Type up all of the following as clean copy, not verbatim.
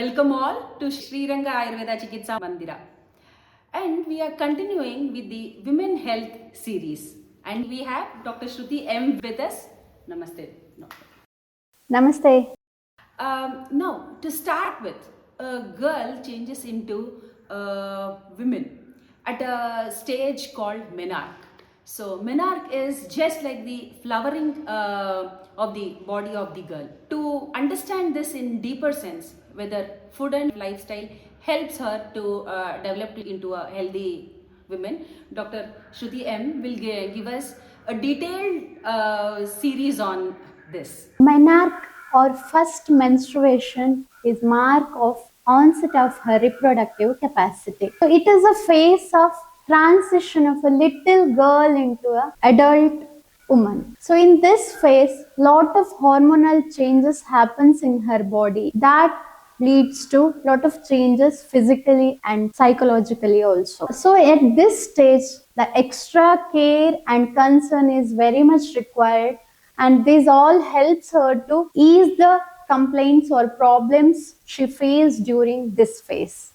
Welcome all to Sri Ranga Ayurveda Chikitsa Mandira. And we are continuing with the Women Health series. And we have Dr. Shruti M with us. Namaste. Namaste. Now, to start with, a girl changes into women at a stage called menarche. So, menarche is just like the flowering of the body of the girl. To understand this in deeper sense, whether food and lifestyle helps her to develop into a healthy woman, Dr. Shruti M will give us a detailed series on this. Menarche or first menstruation is mark of onset of her reproductive capacity. So it is a phase of transition of a little girl into an adult woman. So in this phase, lot of hormonal changes happens in her body that leads to lot of changes physically and psychologically also. So at this stage, the extra care and concern is very much required, and this all helps her to ease the complaints or problems she faced during this phase.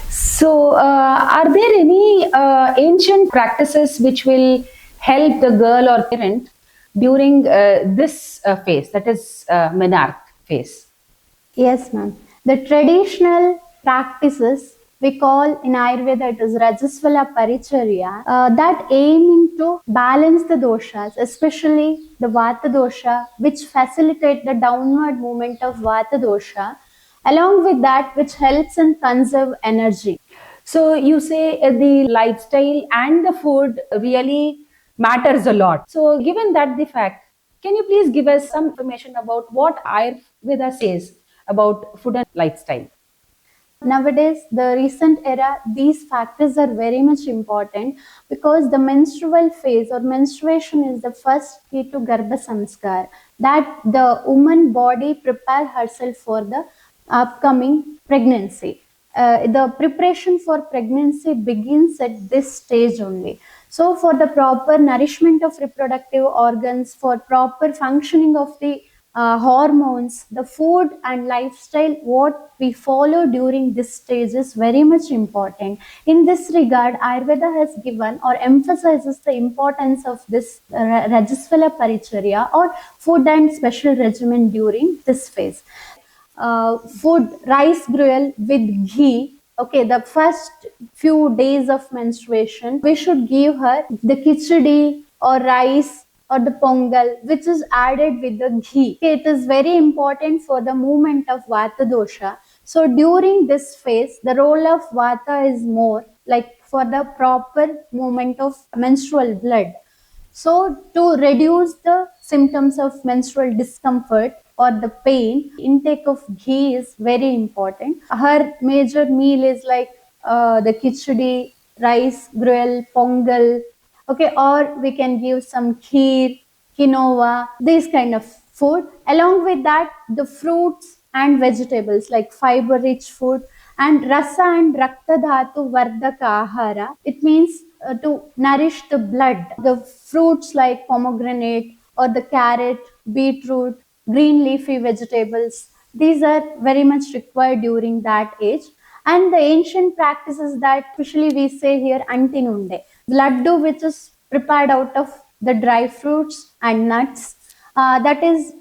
So, are there any ancient practices which will help the girl or parent during this phase, that is menarche phase? Yes, ma'am. The traditional practices we call in Ayurveda it is Rajasvala Paricharya that aiming to balance the doshas, especially the Vata dosha, which facilitate the downward movement of Vata dosha, along with that which helps in conserve energy. So, you say the lifestyle and the food really matters a lot. So, given that the fact, can you please give us some information about what Ayurveda says about food and lifestyle? Nowadays, the recent era, these factors are very much important because the menstrual phase or menstruation is the first key to Garbha Samskar, that the woman body prepare herself for the upcoming pregnancy. The preparation for pregnancy begins at this stage only. So, for the proper nourishment of reproductive organs, for proper functioning of the hormones, the food and lifestyle, what we follow during this stage is very much important. In this regard, Ayurveda has given or emphasizes the importance of this Rajasvala Paricharya or food and special regimen during this phase. Food, rice gruel with ghee. Okay, the first few days of menstruation, we should give her the khichdi or rice or the pongal, which is added with the ghee. Okay, it is very important for the movement of Vata dosha. So during this phase, the role of Vata is more like for the proper movement of menstrual blood. So, to reduce the symptoms of menstrual discomfort or the pain, intake of ghee is very important. Her major meal is like the khichdi, rice, gruel, pongal, okay, or we can give some kheer, quinoa, this kind of food. Along with that, the fruits and vegetables like fiber rich food and rasa and rakta dhatu vardaka ahara. It means to nourish the blood. The fruits like pomegranate or the carrot, beetroot, green leafy vegetables, these are very much required during that age. And the ancient practices that especially we say here antinunde, laddu which is prepared out of the dry fruits and nuts, that is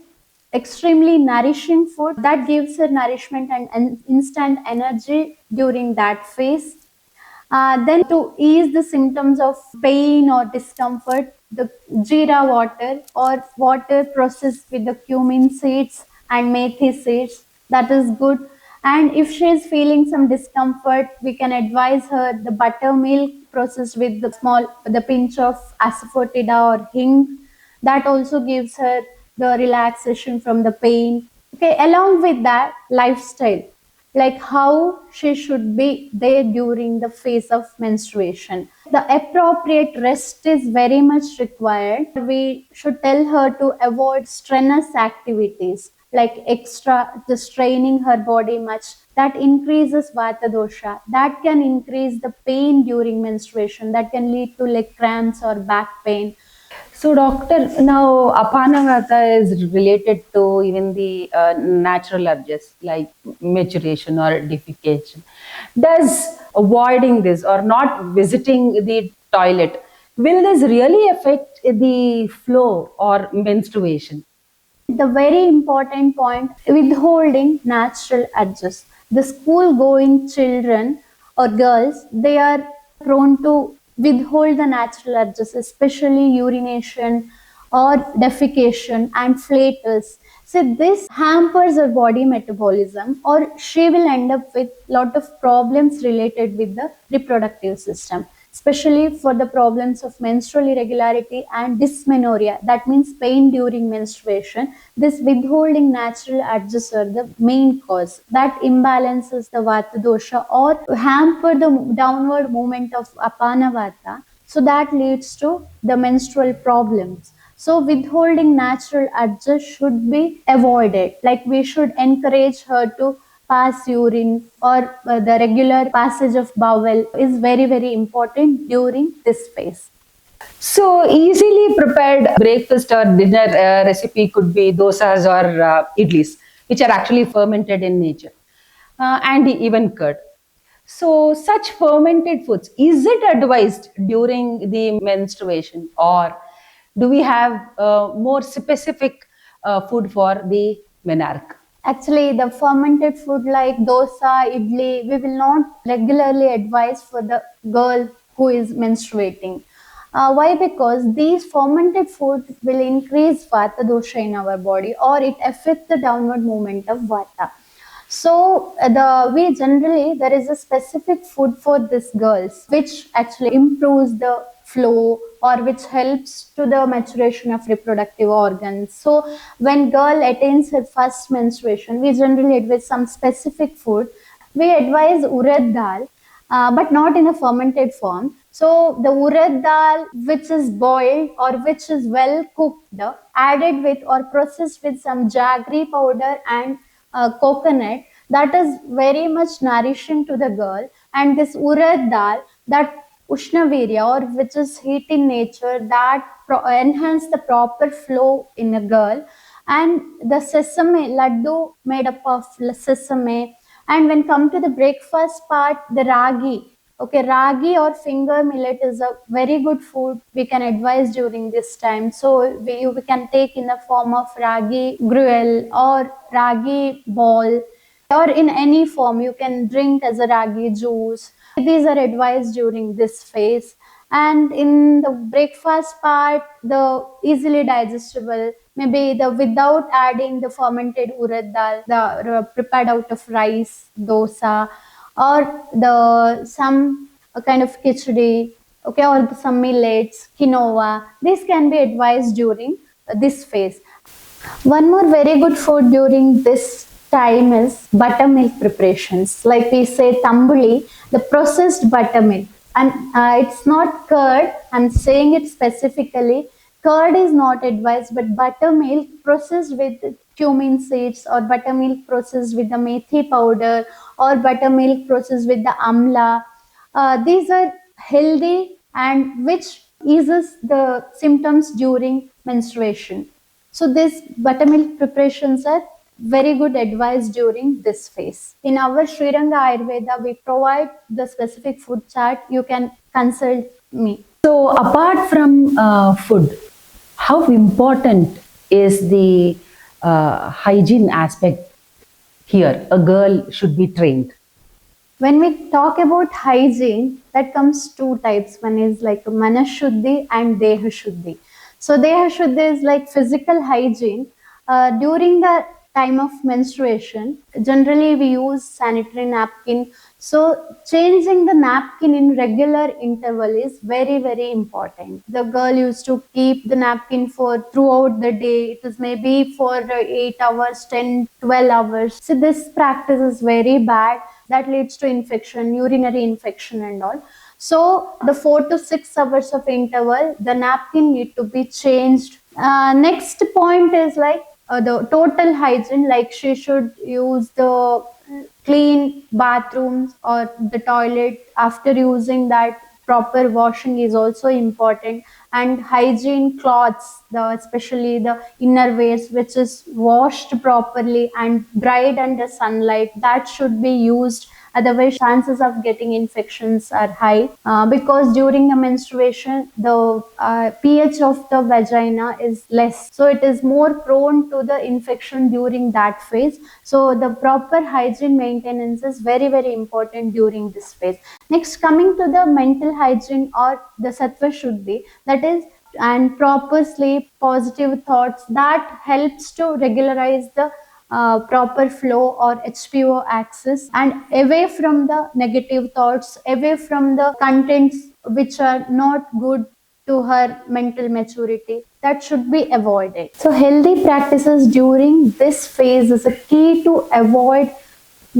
extremely nourishing food that gives her nourishment and instant energy during that phase. Then to ease the symptoms of pain or discomfort, the jeera water or water processed with the cumin seeds and methi seeds, that is good. And if she is feeling some discomfort, we can advise her the buttermilk processed with the pinch of asafoetida or hing. That also gives her the relaxation from the pain. Okay, along with that, lifestyle, like how she should be there during the phase of menstruation. The appropriate rest is very much required. We should tell her to avoid strenuous activities like extra, the straining her body much. That increases Vata dosha. That can increase the pain during menstruation. That can lead to like cramps or back pain. So, doctor, now Apanavata is related to even the natural urges like maturation or defecation. Does avoiding this or not visiting the toilet, will this really affect the flow or menstruation? The very important point, withholding natural urges. The school going children or girls, they are prone to withhold the natural urges, especially urination or defecation and flatus. So this hampers her body metabolism, or she will end up with lot of problems related with the reproductive system, especially for the problems of menstrual irregularity and dysmenorrhea, that means pain during menstruation. This withholding natural urges are the main cause that imbalances the vata dosha or hamper the downward movement of apana vata, so that leads to the menstrual problems. So withholding natural urges should be avoided. Like we should encourage her to pass urine, or the regular passage of bowel is very, very important during this phase. So, easily prepared breakfast or dinner recipe could be dosas or idlis, which are actually fermented in nature, and even curd. So, such fermented foods, is it advised during the menstruation, or do we have more specific food for the menarche? Actually, the fermented food like dosa, idli, we will not regularly advise for the girl who is menstruating. Why? Because these fermented food will increase vata dosha in our body, or it affects the downward movement of vata. So the we generally, there is a specific food for these girls which actually improves the flow, or which helps to the maturation of reproductive organs. So when girl attains her first menstruation, we generally advise some specific food. We advise urad dal, but not in a fermented form. So the urad dal, which is boiled or which is well cooked, added with or processed with some jaggery powder and coconut, that is very much nourishing to the girl. And this urad dal, that ushnavirya, or which is heat in nature, that enhance the proper flow in a girl. And the sesame laddu made up of sesame. And when come to the breakfast part, the ragi. Okay, ragi or finger millet is a very good food we can advise during this time. So we can take in the form of ragi gruel or ragi ball, or in any form you can drink as a ragi juice. These are advised during this phase. And in the breakfast part, the easily digestible, maybe the without adding the fermented urad dal, the prepared out of rice, dosa, or the some kind of khichdi, okay, or some millets, quinoa. This can be advised during this phase. One more very good food during this time is buttermilk preparations. Like we say tambuli, the processed buttermilk. And it's not curd, I'm saying it specifically. Curd is not advised, but buttermilk processed with cumin seeds, or buttermilk processed with the methi powder, or buttermilk processed with the amla. These are healthy and which eases the symptoms during menstruation. So these buttermilk preparations are very good advice during this phase. In our Sriranga Ayurveda, we provide the specific food chart. You can consult me. So, apart from food, how important is the hygiene aspect here? A girl should be trained. When we talk about hygiene, that comes two types. One is like manashuddhi and deha shuddhi. So deha shuddhi is like physical hygiene. During the time of menstruation, generally we use sanitary napkin. So changing the napkin in regular interval is very, very important. The girl used to keep the napkin for throughout the day. It is maybe for 8 hours, 10, 12 hours. So this practice is very bad. That leads to infection, urinary infection and all. So the 4 to 6 hours of interval, the napkin need to be changed. Next point is like the total hygiene, like she should use the clean bathrooms or the toilet after using that proper washing is also important, and hygiene cloths, especially the innerwears, which is washed properly and dried under sunlight, that should be used. Otherwise, chances of getting infections are high, because during the menstruation, the pH of the vagina is less, so it is more prone to the infection during that phase. So the proper hygiene maintenance is very, very important during this phase. Next, coming to the mental hygiene or the sattva shuddhi, that is, and proper sleep, positive thoughts, that helps to regularize the proper flow or HPO axis, and away from the negative thoughts, away from the contents which are not good to her mental maturity, that should be avoided. So healthy practices during this phase is a key to avoid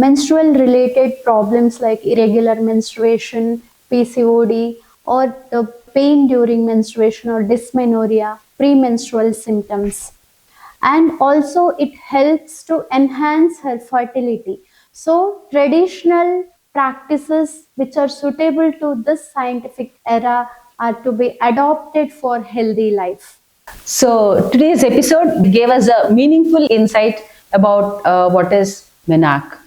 menstrual related problems like irregular menstruation, PCOD, or the pain during menstruation or dysmenorrhea, premenstrual symptoms. And also it helps to enhance her fertility. So traditional practices which are suitable to this scientific era are to be adopted for healthy life. So today's episode gave us a meaningful insight about what is Menarche,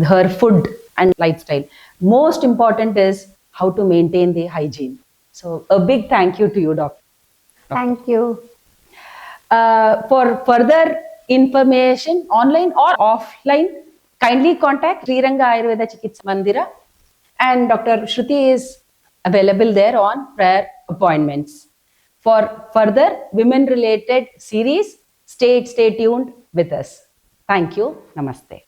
her food and lifestyle. Most important is how to maintain the hygiene. So a big thank you to you, Doctor. Thank you. For further information, online or offline, kindly contact Sriranga Ayurveda Chikitsa Mandira, and Dr. Shruti is available there on prior appointments. For further women related series, stay tuned with us. Thank you. Namaste.